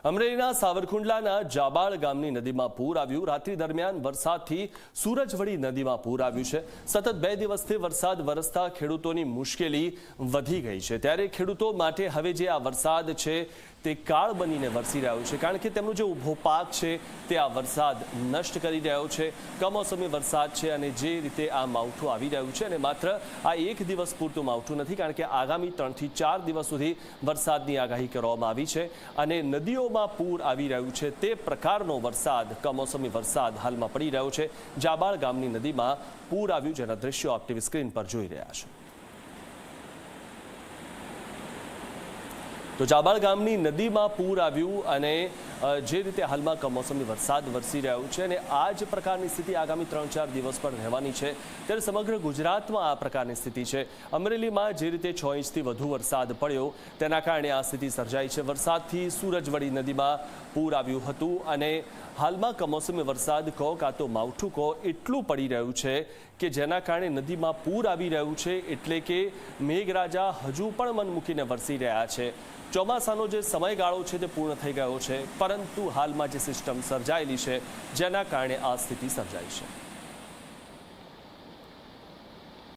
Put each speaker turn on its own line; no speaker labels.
અમરેલીના સાવરકુંડલાના જાબાળ ગામની નદીમાં પૂર આવ્યું। રાત્રિ દરમિયાન વરસાદથી સૂરજવડી નદીમાં પૂર આવ્યું છે। સતત 2 દિવસથી વરસાદ વરસતા ખેડૂતોની મુશ્કેલી વધી ગઈ છે। ત્યારે ખેડૂતો માટે હવે જે આ વરસાદ છે તે કાળ બનીને વરસી રહ્યો છે, કારણ કે તેમનો જે ઊભો પાક છે તે આ વરસાદ નષ્ટ કરી રહ્યો છે। કમોસમી વરસાદ છે અને જે રીતે આ માવઠું આવી રહ્યું છે, અને માત્ર આ એક દિવસ પૂરતું માવઠું નથી, કારણ કે આગામી 3 થી 4 દિવસ સુધી વરસાદની આગાહી કરવામાં આવી છે અને નદીઓમાં પૂર આવી રહ્યું છે તે પ્રકારનો વરસાદ, કમોસમી વરસાદ હાલમાં પડી રહ્યો છે। જાબાળ ગામની નદીમાં પૂર આવ્યું, જેના દ્રશ્યો આપ ટીવી સ્ક્રીન પર જોઈ રહ્યા છો। તો જાબાળ ગામની નદીમાં પૂર આવ્યું અને જે રીતે હાલમાં કમોસમી વરસાદ વરસી રહ્યો છે અને આ જ પ્રકારની સ્થિતિ આગામી 3-4 દિવસ પર રહેવાની છે, ત્યારે સમગ્ર ગુજરાતમાં આ પ્રકારની સ્થિતિ છે। અમરેલીમાં જે રીતે 6 ઇંચથી વધુ વરસાદ પડ્યો તેના કારણે આ સ્થિતિ સર્જાઈ છે। વરસાદથી સૂરજવડી નદીમાં પૂર આવ્યું હતું અને હાલમાં કમોસમી વરસાદ કહો કાં તો માવઠું કહો એટલું પડી રહ્યું છે કે જેના કારણે નદીમાં પૂર આવી રહ્યું છે, એટલે કે મેઘરાજા હજુ પણ મન મૂકીને વરસી રહ્યા છે। ચોમાસાનો જે સમયગાળો છે તે પૂર્ણ થઈ ગયો છે, પરંતુ હાલમાં જે સિસ્ટમ સર્જાયેલી છે જેના કારણે આ સ્થિતિ સર્જાઈ છે।